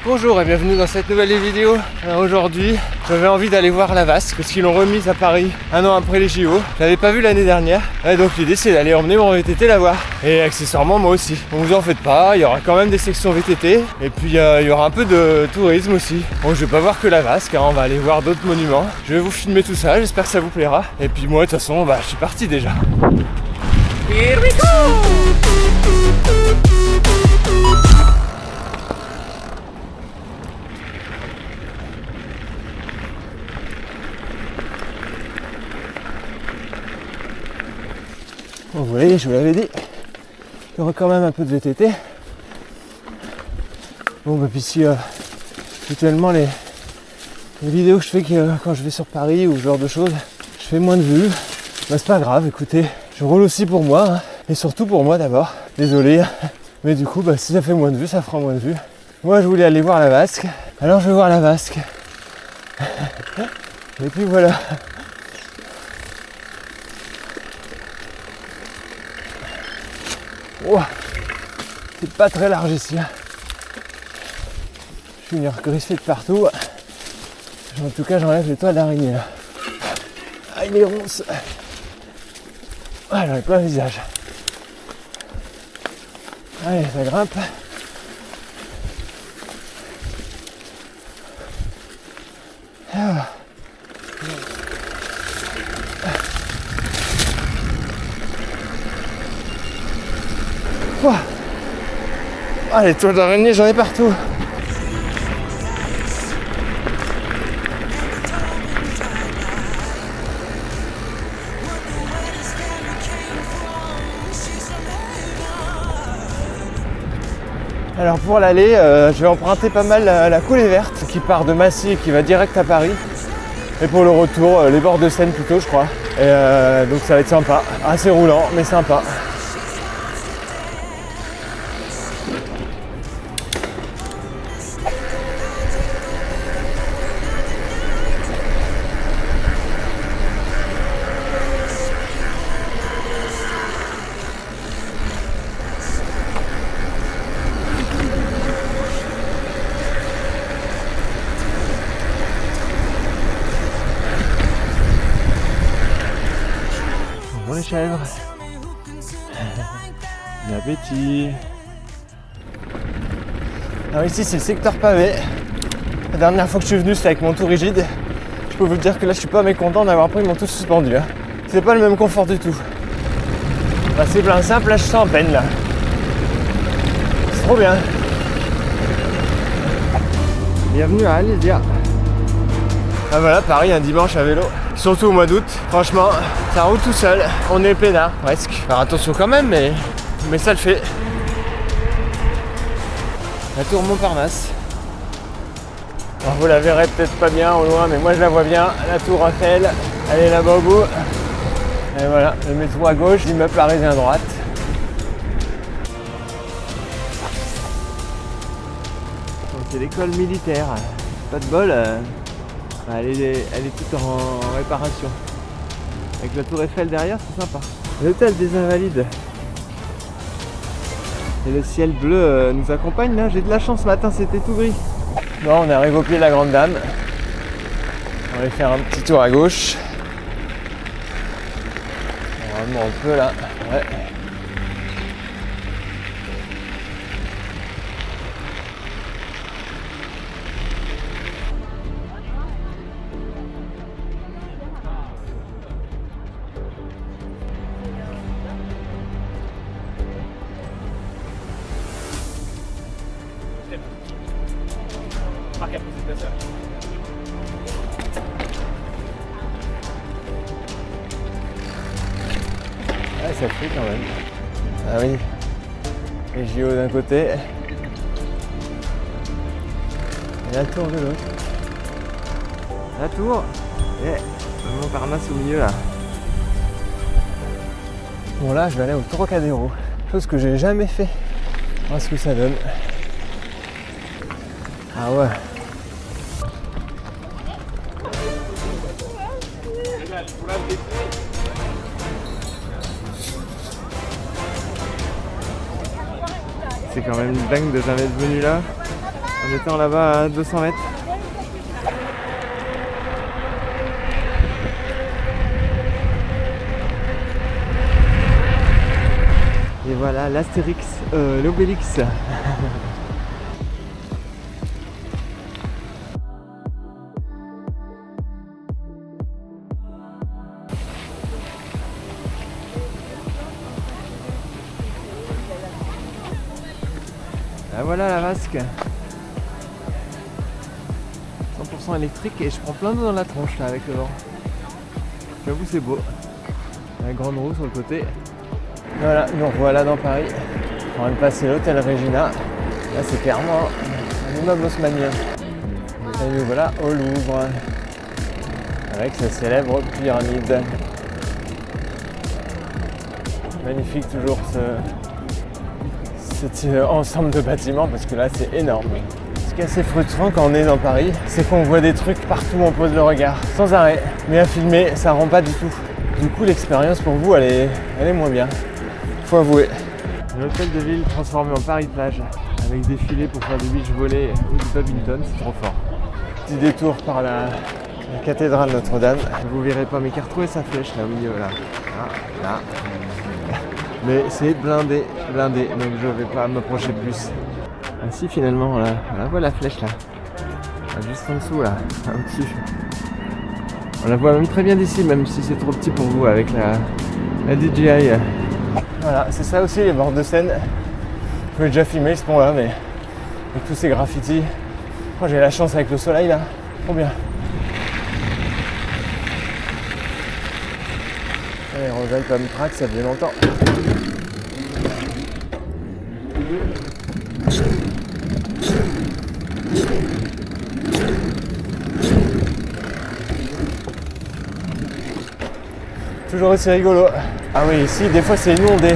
Bonjour et bienvenue dans cette nouvelle vidéo. Aujourd'hui, j'avais envie d'aller voir la Vasque parce qu'ils l'ont remise à Paris un an après les JO. Je l'avais pas vu l'année dernière. Et donc l'idée c'est d'aller emmener mon VTT la voir. Et accessoirement moi aussi. Donc vous en faites pas, il y aura quand même des sections VTT. Et puis il y aura un peu de tourisme aussi. Bon, je vais pas voir que la Vasque, hein, on va aller voir d'autres monuments. Je vais vous filmer tout ça, j'espère que ça vous plaira. Et puis moi de toute façon, je suis parti déjà. Here we go! Bon, vous voyez, je vous l'avais dit, il y aura quand même un peu de VTT. Bon, puis si habituellement les vidéos que je fais quand je vais sur Paris ou ce genre de choses, je fais moins de vues, c'est pas grave, écoutez, je roule aussi pour moi, hein, et surtout pour moi d'abord, désolé, mais du coup, si ça fait moins de vues, ça fera moins de vues. Moi, je voulais aller voir la Vasque, alors je vais voir la Vasque. Et puis voilà. Oh, c'est pas très large ici. Je suis griffé de partout. En tout cas, j'enlève les toiles d'araignée là. Ah, il est ronce. Ah, j'en ai plein le visage. Allez, ça grimpe. Ah. Oh. Ah, les toiles d'araignée, j'en ai partout. Alors pour l'aller, je vais emprunter pas mal la coulée verte qui part de Massy et qui va direct à Paris. Et pour le retour, les bords de Seine plutôt, je crois. Et donc ça va être sympa, assez roulant mais sympa. Bon les chèvres. Bon appétit. Alors ici c'est le secteur pavé. La dernière fois que je suis venu c'était avec mon tout rigide. Je peux vous dire que là je suis pas mécontent d'avoir pris mon tout suspendu. Hein. C'est pas le même confort du tout. C'est plein simple, là je suis en peine là. C'est trop bien. Bienvenue à Alésia. Ah voilà, Paris un dimanche à vélo. Surtout au mois d'août, franchement, ça roule tout seul. On est peinard, presque. Alors attention quand même, mais ça le fait. La tour Montparnasse. Alors vous la verrez peut-être pas bien au loin, mais moi je la vois bien. La tour Eiffel, elle est là-bas au bout. Et voilà, le métro à gauche, l'immeuble parisien à droite. Donc c'est l'école militaire. Pas de bol. Elle est toute en réparation. Avec la tour Eiffel derrière, c'est sympa. L'hôtel des Invalides. Et le ciel bleu nous accompagne là. J'ai de la chance, ce matin c'était tout gris. Bon, on est arrivé au pied de la Grande Dame. On va aller faire un petit tour à gauche. Normalement on peut là. Ouais. Ah, ça fait quand même. Ah oui. Les JO d'un côté. Et la tour de l'autre. La tour et le Montparnasse au milieu là. Bon là je vais aller au Trocadéro. Chose que j'ai jamais fait. On va voir ce que ça donne. Ah ouais. C'est quand même dingue de jamais être venu là. On était là-bas à 200 mètres. Et voilà l'Astérix, l'Obélix. Ah, voilà la vasque. 100% électrique et je prends plein d'eau dans la tronche là avec le vent. J'avoue c'est beau. La grande roue sur le côté. Voilà, nous revoilà dans Paris. On vient de passer l'hôtel Regina. Là c'est clairement un immeuble haussmannien. Et nous voilà au Louvre. Avec sa célèbre pyramide. Magnifique toujours cet ensemble de bâtiments parce que là c'est énorme. Ce qui est assez frustrant quand on est dans Paris, c'est qu'on voit des trucs partout où on pose le regard, sans arrêt. Mais à filmer, ça rend pas du tout. Du coup l'expérience pour vous elle est moins bien. Faut avouer. Un hôtel de ville transformé en Paris-Plage, avec des filets pour faire du beach volley ou du badminton, c'est trop fort. Petit détour par la cathédrale Notre-Dame. Vous verrez pas, mais qui a retrouvé sa flèche là au milieu là. Là. Mais c'est blindé, donc je vais pas m'approcher plus. Ah si finalement, là, on la voit la flèche là. Juste en dessous là, au-dessus. On la voit même très bien d'ici, même si c'est trop petit pour vous avec la DJI. Voilà, c'est ça aussi les bords de Seine. Je pouvais déjà filmer ce pont là, mais avec tous ces graffitis. Oh, j'ai la chance avec le soleil là, trop bien. Allez, Roselle Palm Track, ça faisait longtemps. Toujours aussi rigolo. Ah oui, ici, des fois c'est inondé.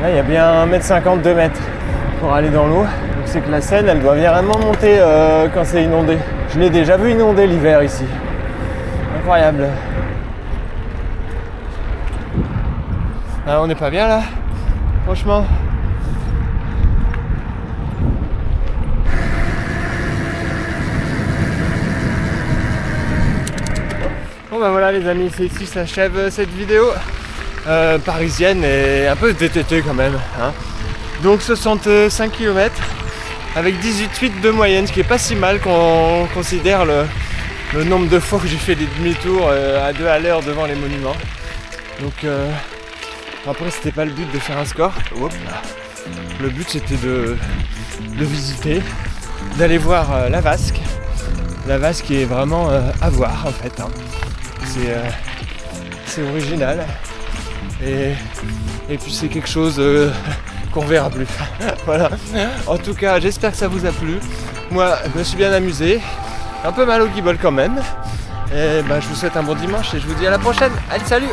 Là, il y a bien 1,50 m, 2 mètres pour aller dans l'eau. Donc c'est que la Seine, elle doit vraiment monter quand c'est inondé. Je l'ai déjà vu inonder l'hiver ici. Incroyable. Ah, on n'est pas bien là, franchement. Bon bah voilà les amis, c'est ici s'achève cette vidéo parisienne et un peu TTT quand même. Hein. Donc 65 km avec 18,8 de moyenne, ce qui est pas si mal quand on considère le nombre de fois que j'ai fait des demi-tours à 2 à l'heure devant les monuments. Donc après c'était pas le but de faire un score. Hop. Le but c'était de visiter, d'aller voir la vasque. La vasque qui est vraiment à voir en fait. Hein. C'est original et puis c'est quelque chose qu'on verra plus. Voilà. En tout cas, j'espère que ça vous a plu. Moi, je me suis bien amusé. Un peu mal au guibole quand même. Et je vous souhaite un bon dimanche et je vous dis à la prochaine. Allez, salut!